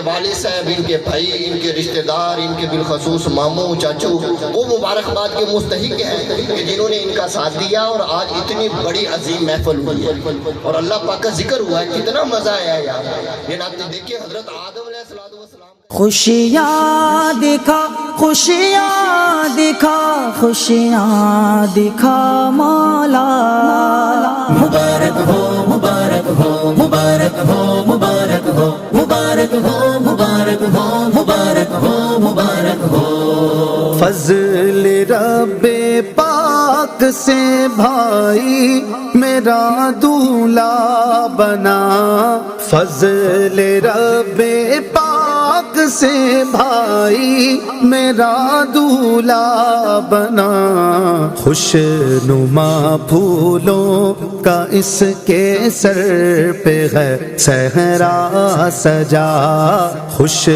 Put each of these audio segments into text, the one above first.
والد صاحب، ان کے بھائی، ان کے رشتہ دار، ان کے بالخصوص ماموں چاچو، وہ مبارکباد کے مستحق ہیں کہ جنہوں نے ان کا ساتھ دیا اور آج اتنی بڑی عظیم محفل ہوئی ہے اور اللہ پاک کا ذکر ہوا ہے. کتنا مزہ آیا یار. یہ نعت دیکھیں حضرت آدم علیہ السلام. خوشیاں دکھا، خوشیاں دکھا، خوشیاں دکھا مولا. مبارک ہو، مبارک ہو، مبارک ہو، مبارک ہو، مبارک ہو، مبارک ہو، مبارک ہو، مبارک ہو. فضل رب پاک سے بھائی میرا دولہا بنا. فضل رب پاک سے بھائی میرا دولہا بنا. خوش نما پھولوں کا اس کے سر پہ ہے صحرا سجا. خوش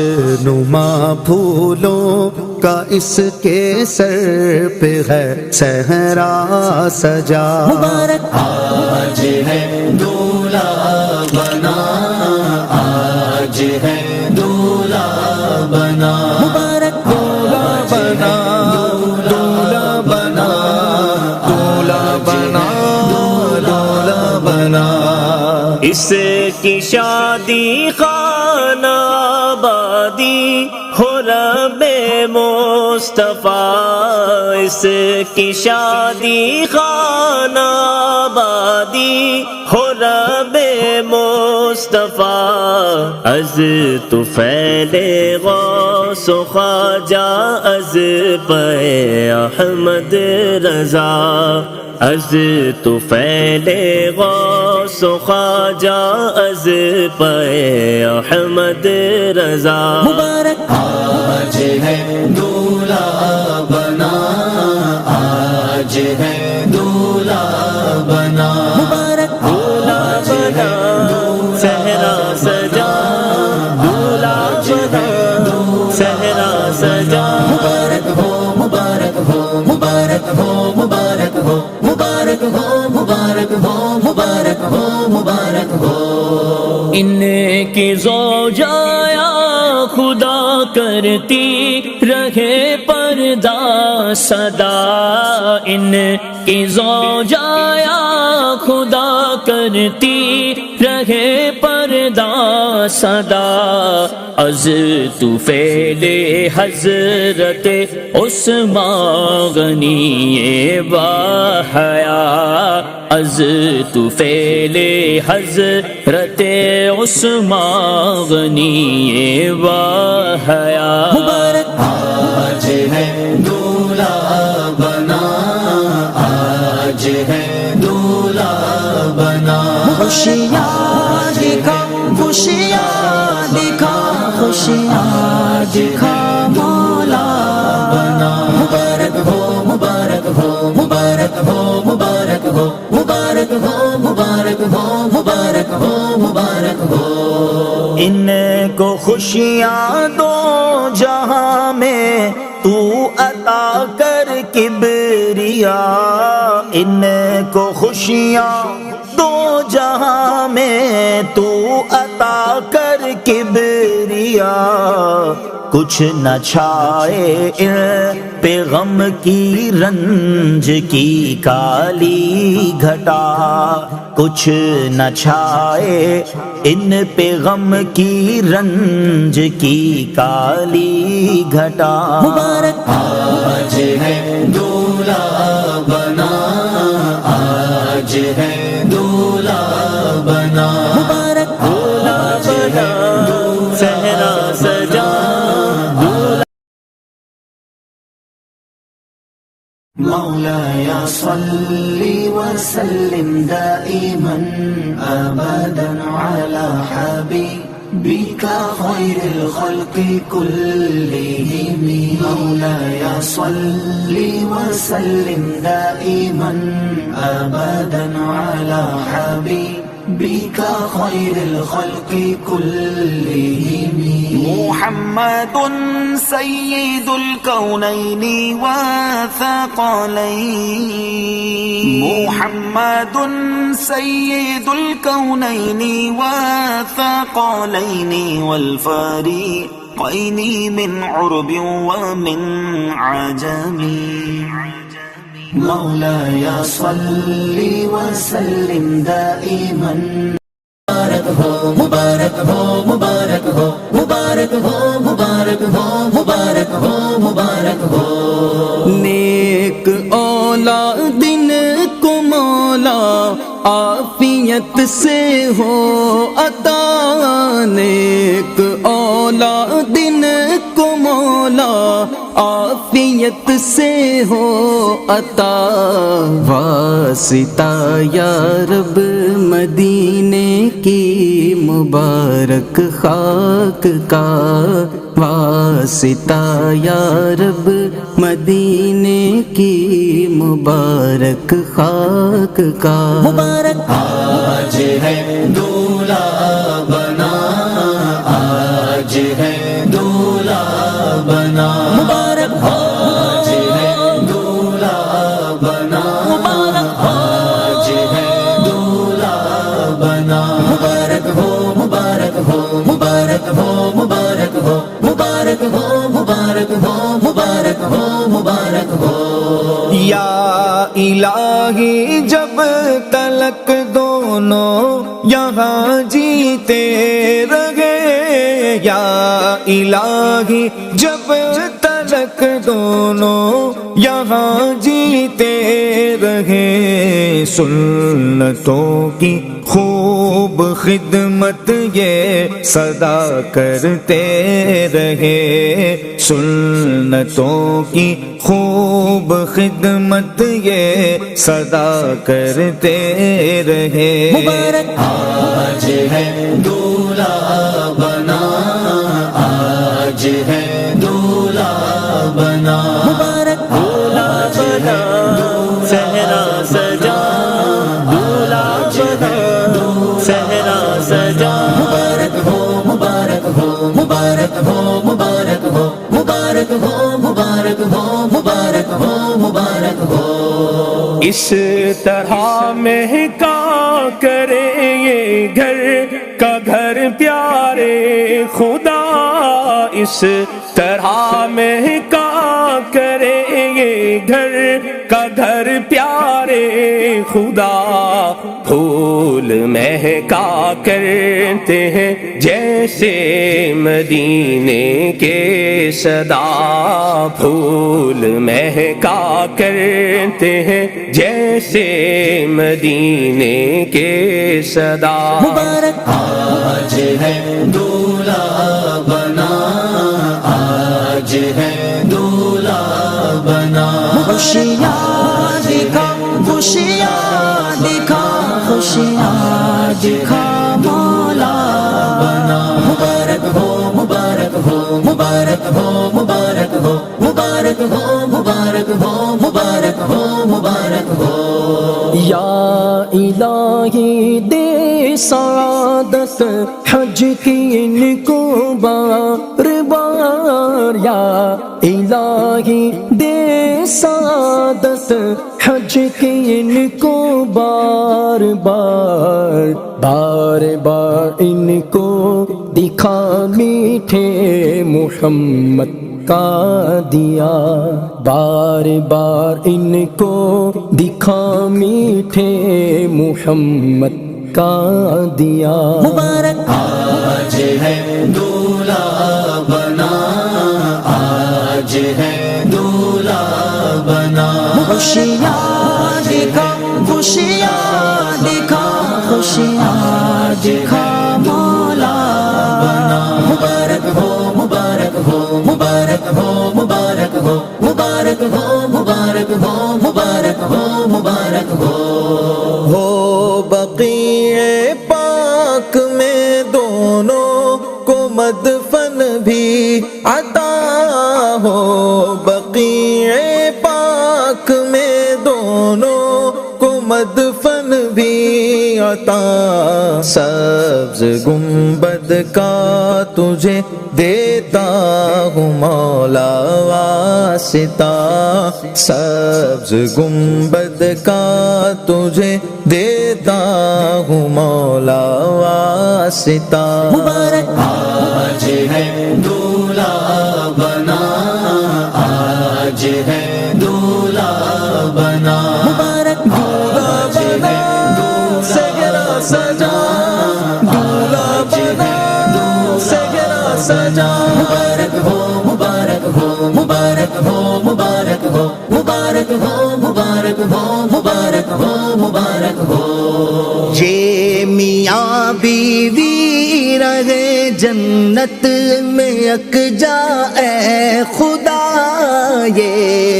نما پھولوں کا اس کے سر پہ ہے صحرا سجا. مبارک آج ہے دولہا بنا، آج ہے دولہا بنا. مبارک دولہا بنا، دولہا بنا، دولہا بنا، دولہا بنا. اس کی شادی خانہ آبادی ہو رب مصطفیٰ. اس کی شادی خانہ آبادی ہو رب مصطفیٰ. از طفیل غوث و خواجہ، از پہ احمد رضا. از طفیل غوث و خواجہ، از پہ احمد رضا. مبارک آج ہے دولہا بنا، آج ہے دولہا بنا. مبارک دولہا بنا، صحرا سجا. دولہا بنا، صحرا سجا. مبارک ہو، مبارک ہو، مبارک ہو، مبارک ہو، مبارک ہو، مبارک ہو، مبارک ہو، مبارک ہو. ان کی زوجہ یا خدا کرتی رہے پردہ صدا. ان کی زوجہ یا خدا کرتی رہے پردہ صدا. از طفیل حضرت عثمان غنی باحیا. از طفیل حضرت عثمان غنی باحیا. مبارک آج ہے دولہا بنا، آج ہے دولہا بنا. خوشیاں دکھا، خوشیاں دکھا، خوشیاں دکھا مولا بنا. مبارک ہو، مبارک ہو، مبارک ہو، مبارک ہو، مبارک ہو، مبارک ہو، مبارک ہو، مبارک ہو. ان کو خوشیاں دو جہاں میں تو عطا کر کبریا. ان کو خوشیاں دو جہاں میں تو عطا کر کبریا. کچھ نہ چھائے ان پہ غم کی رنج کی کالی گھٹا. کچھ نہ چھائے ان پہ غم کی رنج کی کالی گھٹا. مبارک آج ہے دولہا بنا، آج ہے دولہا بنا. مبارک دولہا بنا، صحرا سجا. مولاي صل وسلم دائما أبدا على حبيبك بك خير الخلق كلهم مولاي صل وسلم دائما أبدا على حبيبك خير الخلق كلهم محمد سيد الكونين والثقلين محمد سيد الكونين والثقلين والفريقين من عرب ومن عجم مولاي صل وسلم دائما مبارک ہو مبارک ہو مبارک ہو مبارک ہو مبارک ہو مبارک ہو مبارک ہو نیک اولاد ان کو مولا عافیت سے ہو عطا نیک اولاد ان کو مولا عافیت سے ہو عطا واسطہ یا رب مدینے کی مبارک خاک کا واسطہ یا رب مدینے کی مبارک خاک کا مبارک آج ہے دولہا بنا آج ہے دولہا بنا مبارک آج ہے دولہا بنا مبارک آج ہے دولہا بنا مبارک ہو مبارک ہو مبارک ہو مبارک ہو مبارک ہو مبارک ہو مبارک ہو مبارک ہو یا الہی جب تلک دونوں یہاں جیتے رہے یا الہی جب تلک دونوں یہاں جیتے رہے سنتوں کی خوب خدمت یہ صدا کرتے رہے سنتوں کی خوب خدمت یہ صدا کرتے رہے مبارک آج ہے دولہا بنا آج ہے دولہا بنا مبارک آج ہے صحرا سجا دولہا بنا صحرا سجا مبارک ہو مبارک ہو مبارک ہو مبارک ہو مبارک ہو مبارک ہو مبارک ہو مبارک ہو اس طرح مہکا کرے یہ گھر کا گھر پیارے خدا اس طرح مہکا کرے یہ گھر کا گھر پیارے خدا پھول مہکا کرتے ہیں جیسے مدینے کے صدا پھول مہکا کرتے ہیں جیسے مدینے کے صدا مبارک آج ہے دولہا بنا آج ہے دولہا بنا خوشیاں دکھا خوشیاں دکھا خوشیاں دکھا مولا بنا مبارک ہو مبارک ہو مبارک ہو مبارک ہو مبارک ہو مبارک ہو مبارک ہو مبارک ہو یا الہی دے سعادت حج کی ان کو بار بار یا الہی دے سعادت حج کی ان کو بار بار بار بار ان کو دکھا میٹھے محمد کا دیا بار بار ان کو دکھا میٹھے محمد کا دیا مبارک آج ہے دولہا بنا آج ہے دولہا بنا خوشیاں دکھا خوشیاں دکھا خوشیاں دکھا مولا بنا مبارک ہو مبارک ہو مبارک ہو مبارک ہو مبارک ہو مبارک ہو مبارک ہو مبارک ہو بقیع پاک میں دونوں مدفن بھی عطا ہو، بقیع پاک میں دونوں کو مدفن بھی عطا، سبز گنبد کا تجھے دیتا ہوں مولا واسطہ، سبز گنبد کا تجھے دیتا ہوں مولا واسطہ۔ مبارک آج ہے دولہا بنا، آج ہے دولہا بنا، مبارک دولہا بنا، سگرا سجا، دولہا بنا، سگرا سجا، مبارک ہو مبارک ہو مبارک ہو مبارک ہو مبارک ہو مبارک ہو مبارک ہو مبارک ہو۔ یہ میاں بیوی رہے جنت میں یکجا اے خدا، یہ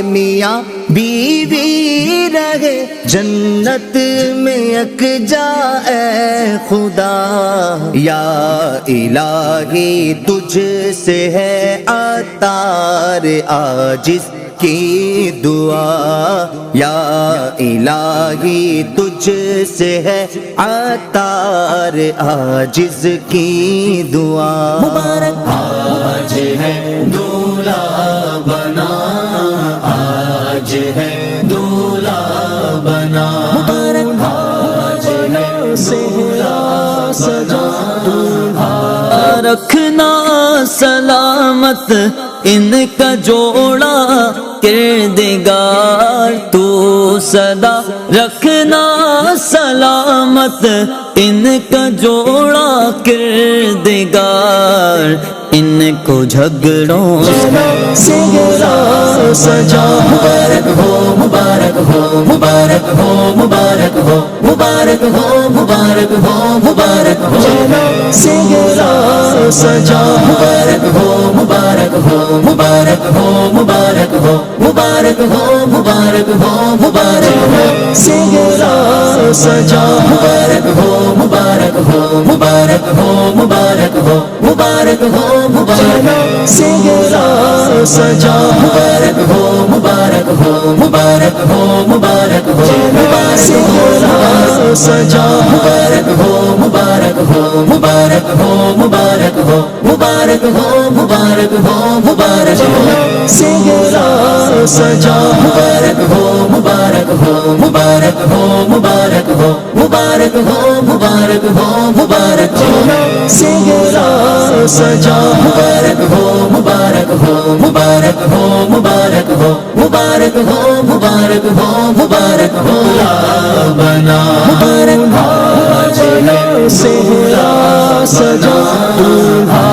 میاں بیوی رہے جنت میں یکجا اے خدا، یا الہی تجھ سے ہے عطار عاجز کی دعا، یا الہی تجھ سے ہے عطار عاجز کی دعا۔ مبارک آج ہے دولہا بنا، آج ہے دولہا بنا، مبارک آج ہے دولہا سجا، دولہا رکھنا سلامت ان کا جوڑا کردگار، تو صدا رکھنا سلامت ان کا جوڑا کردگار، ان کو جھگڑوں سے گرا سجا، مبارک ہو مبارک ہو مبارک ہو مبارک ہو مبارک ہو مبارک ہو مبارک ہو، سے گرا سجا، مبارک ہو مبارک ہو مبارک ہو مبارک ہو مبارک ہو مبارک ہو مبارک ہو، سے گرا سجا، مبارک ہو مبارک ہو مبارک ہو مبارک ہو مبارک ہو مبارک، سے گرا سجا، مبارک ہو مبارک ہو مبارک ہو مبارک ہو، سے گرا سجا، مبارک ہو مبارک ہو مبارک ہو مبارک ہو مبارک ہو مبارک ہو مبارک ہو، سے گرا سجا، مبارک ہو مبارک ہو مبارک ہو مبارک ہو مبارک ہو مبارک ہو مبارک ہو، سے گرا سجا، مبارک ہو مبارک ہو مبارک ہو مبارک ہو مبارک ہو مبارک ہو مبارک ہو، بنا مبارک آج ہے دولہا سجا، دولہا